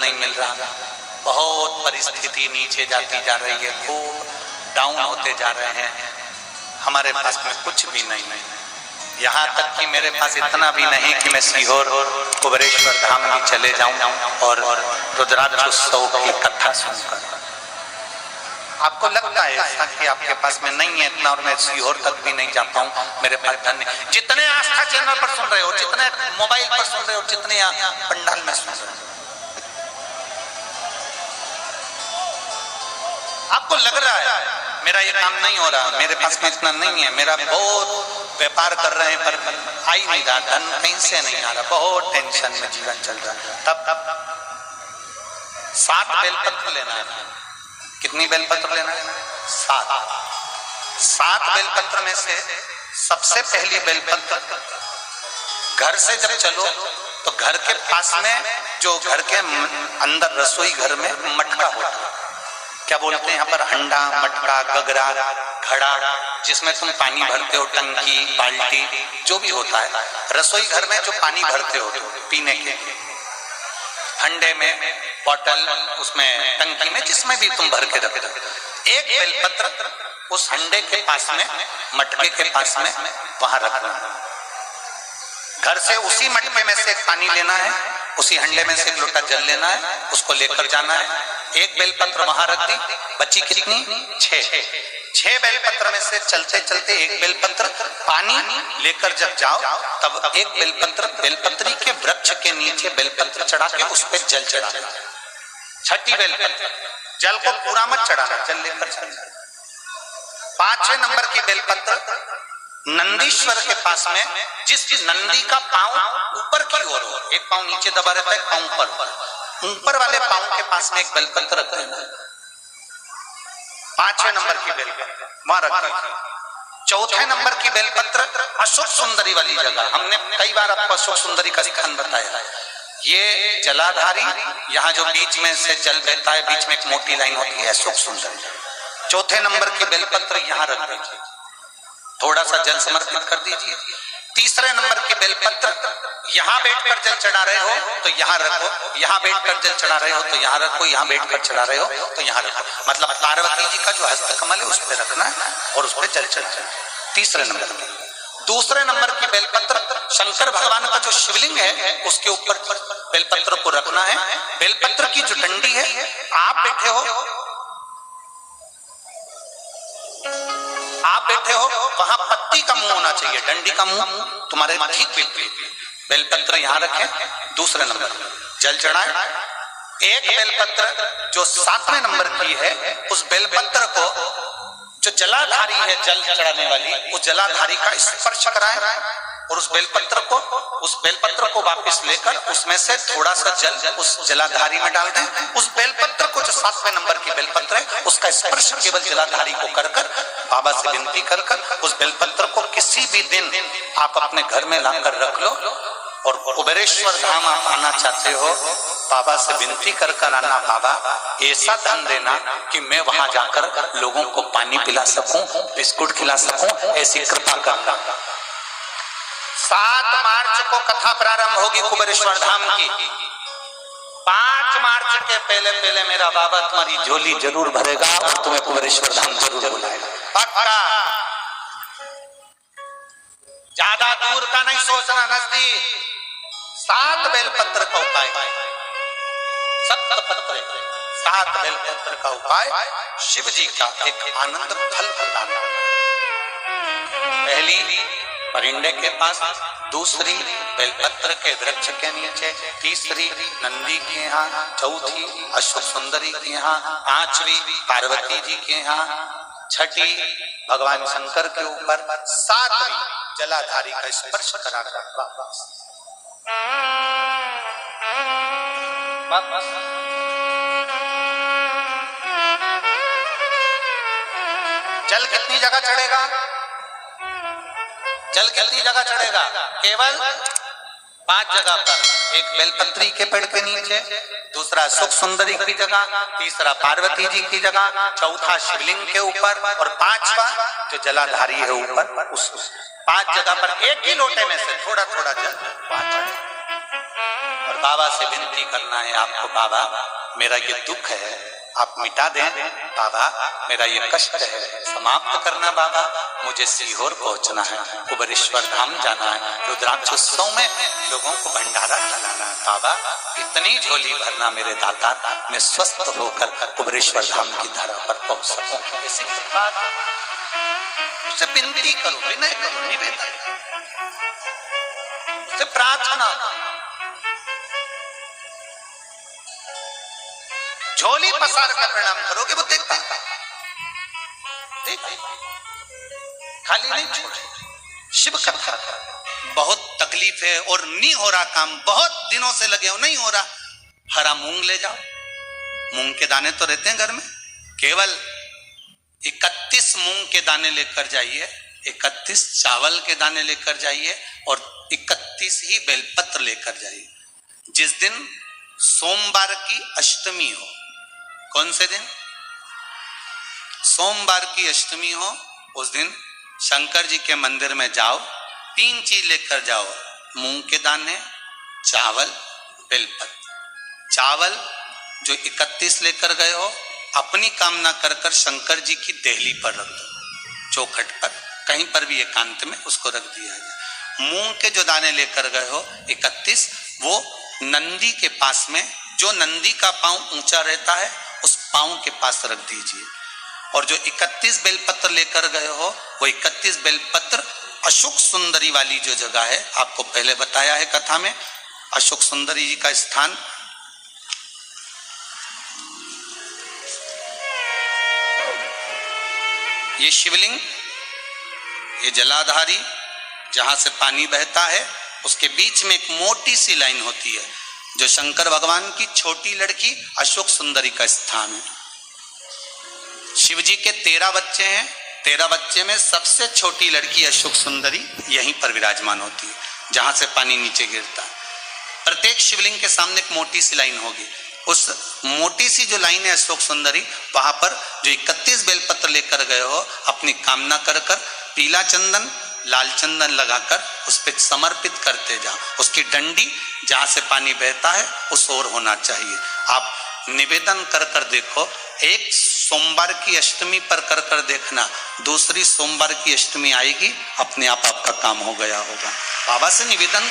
नहीं मिल रहा, बहुत परिस्थिति नीचे जाती जा रही है, खूब डाउन होते जा रहे हैं। हमारे पास में कुछ भी नहीं है, यहाँ तक कि मेरे पास इतना भी नहीं कि मैं सीहोर कुबेरेश्वर धाम भी चले जाऊं और रुद्राक्ष उत्सव की कथा सुनकर। आपको लगता है ऐसा कि आपके पास में नहीं है इतना और मैं सीहोर तक भी नहीं जा पाऊं, मेरे पास धन नहीं। जितने आस्था चैनल पर सुन रहे हो, जितने मोबाइल पर सुन रहे हो, जितने पंडाल में सुन रहे हो, आपको लग रहा है मेरा ये काम नहीं हो रहा, मेरे पास में इतना नहीं है, मेरा बहुत व्यापार कर रहे हैं पर आ ही नहीं रहा, धन कहीं से नहीं आ रहा, बहुत टेंशन में जीवन चल रहा है। तब 7 बेलपत्र लेना है। कितनी बेलपत्र लेना है? 7 बेलपत्र में से सबसे पहली बेलपत्र, घर से जब चलो तो घर के पास में जो घर के अंदर रसोई घर में मटका होता है, क्या बोलते हैं यहाँ पर, हंडा, मटका, गगरा, घड़ा, जिसमें तुम पानी भरते हो, टंकी, बाल्टी, जो भी होता है रसोई घर में जो पानी भरते हो पीने के, हंडे में, बोतल, उसमें टंकी में, जिसमें भी तुम भर के रखते हो, एक बेलपत्र उस हंडे के पास में, मटके के पास में वहां रखना है। घर से उसी मटके में से पानी लेना है, उसी हंडे में से एक लोटा जल लेना है, उसको लेकर जाना है। एक बेलपत्र वहां रख दी, बची कितनी? 6 बेलपत्र में से चलते चलते एक बेलपत्र पानी लेकर जब जाओ तब एक बेलपत्र बेलपत्री के वृक्ष के नीचे बेलपत्र चढ़ा के उस पर जल चढ़ाना। 6ठी बेलपत्र, जल को पूरा मत चढ़ाना, जल लेकर चढ़ाना। 5वें नंबर की बेलपत्र नंदीश्वर के पास में, जिस नंदी का पांव ऊपर की ओर हो, एक पांव नीचे दबा रहता है, पांव ऊपर वाले पांव के पास में एक बेलपत्र रख देना। 5वें नंबर की बेलपत्र वहां रख देना। 4थे नंबर की बेलपत्र अशोक सुंदरी वाली जगह, हमने कई बार आपको अशोक सुंदरी का स्थान बताया। ये जलाधारी, यहाँ जो बीच में से जल बहता है, बीच में एक मोटी लाइन होती है, अशोक सुंदरी। 4थे नंबर की बेलपत्र यहाँ रख दीजिए, थोड़ा सा जल समर्पित कर दीजिए। 3रे नंबर की बेलपत्र, यहाँ बैठकर जल चढ़ा रहे हो तो यहाँ रखो, यहाँ बैठकर जल चढ़ा रहे हो तो यहाँ रखो, यहाँ बैठकर चढ़ा रहे हो तो यहाँ रखो, मतलब पार्वती जी का जो हस्तकमल है उस पर रखना है और उस पर जल चढ़ाना। 3रे नंबर की। 2रे नंबर की बेलपत्र शंकर भगवान का जो शिवलिंग है उसके ऊपर बेलपत्र को रखना है। बेलपत्र की जो डंडी है, आप बैठे हो वहां पत्ती का मुंह होना चाहिए, डंडी का मुंह तुम्हारे ठीक विपरीत। बेलपत्र यहाँ रखें। 2रे नंबर जल चढ़ाएं। एक बेलपत्र जो 7वें नंबर की है, उस बेलपत्र को जो जलाधारी है, जल चढ़ाने वाली, उस जलाधारी का स्पर्श कराएं और उस बेलपत्र को वापस लेकर उसमें से थोड़ा सा जल उस जलाधारी में डाल दें। उस बेलपत्र को जो 7वें नंबर की बेलपत्र है, उसका स्पर्श केवल जलाधारी को कर बाबा से विनती कर उस बेलपत्र को किसी भी दिन आप अपने घर में लाकर रख लो और कुबेरेश्वर धाम आप आना चाहते हो, बाबा से विनती कर आना, बाबा ऐसा धन देना कि मैं वहां जाकर लोगों को पानी पिला सकूं, बिस्कुट खिला सकूं, ऐसी कृपा करना। 7 मार्च को कथा प्रारंभ होगी कुबेरेश्वर धाम की। 5 मार्च के पहले मेरा बाबा तुम्हारी झोली जरूर भरेगा और तुम्हें कुबेरेश्वर धाम जरूर बुलाएगा, पक्का। ज्यादा दूर का नहीं सोचना, नजदीक। 7 बेलपत्र का उपाय, 7 बेलपत्र का उपाय शिव जी का एक आनंद फल प्रदान करना। पहली परिंदे के पास, 2री बेलपत्र के वृक्ष के नीचे, 3री नंदी के यहाँ, 4थी अशोक सुंदरी के यहाँ, 5वीं पार्वती जी के यहाँ, 6ठी भगवान शंकर के ऊपर, 7वीं जलाधारी का स्पर्श कराकर वापस। जल कितनी जगह चढ़ेगा? जल कितनी जगह चढ़ेगा? केवल 5 जगह पर। एक बेलपत्री के पेड़ के नीचे, 2रा सुख सुंदरी की जगह, 3रा पार्वती जी की जगह, 4था शिवलिंग के ऊपर और 5वां जो जलाधारी है ऊपर, उस 5 जगह पर एक ही लोटे में से थोड़ा थोड़ा जल और बाबा से विनती करना है आपको, बाबा मेरा ये दुख है आप मिटा दें, बाबा मेरा ये कष्ट है समाप्त करना, बाबा मुझे सीहोर पहुंचना है, कुबेरेश्वर धाम जाना है, रुद्राक्षोत्सव में लोगों को भंडारा खिलाना है, बाबा इतनी झोली भरना मेरे दाता, मैं स्वस्थ होकर कुबेरेश्वर धाम की धरा पर पहुंच सकूं। ऐसी बात उसे विनती करो, विनय करो, निवेदन उसे प्रार्थना, झोली पसार कर प्रणाम करोगे वो देखता है, देख खाली नहीं छोड़े। शिव कथा बहुत तकलीफ है और नहीं हो रहा काम, बहुत दिनों से लगे हो नहीं हो रहा, हरा मूंग ले जाओ, मूंग के दाने तो रहते हैं घर में, केवल 31 मूंग के दाने लेकर जाइए, 31 चावल के दाने लेकर जाइए और 31 ही बेलपत्र लेकर जाइए। जिस दिन सोमवार की अष्टमी हो, कौन से दिन? सोमवार की अष्टमी हो, उस दिन शंकर जी के मंदिर में जाओ, 3 चीज लेकर जाओ, मूंग के दाने, चावल, बेलपत्र। चावल जो 31 लेकर गए हो अपनी कामना कर कर शंकर जी की देहली पर रख दो, चौखट पर, कहीं पर भी एकांत में उसको रख दिया जाए। मूंग के जो दाने लेकर गए हो 31, वो नंदी के पास में, जो नंदी का पांव ऊंचा रहता है उस पांव के पास रख दीजिए। और जो 31 बेलपत्र लेकर गए हो वो 31 बेलपत्र अशोक सुंदरी वाली जो जगह है, आपको पहले बताया है कथा में, अशोक सुंदरी जी का स्थान ये शिवलिंग, ये जलाधारी जहां से पानी बहता है उसके बीच में एक मोटी सी लाइन होती है, जो शंकर भगवान की छोटी लड़की अशोक सुंदरी का स्थान है। शिव जी के 13 बच्चे हैं, 13 बच्चे में सबसे छोटी लड़की अशोक सुंदरी यहीं पर विराजमान होती है, जहां से पानी नीचे गिरता है। प्रत्येक शिवलिंग के सामने एक मोटी सी लाइन होगी, उस मोटी सी जो लाइन है अशोक सुंदरी, वहां पर जो 31 बेलपत्र लेकर गए हो अपनी कामना कर कर पीला चंदन लाल चंदन लगाकर उस पर समर्पित करते जाओ। उसकी डंडी जहां से पानी बहता है उस ओर होना चाहिए। आप निवेदन कर कर देखो, एक सोमवार की अष्टमी पर कर कर देखना, दूसरी सोमवार की अष्टमी आएगी अपने आप आपका काम हो गया होगा। बाबा से निवेदन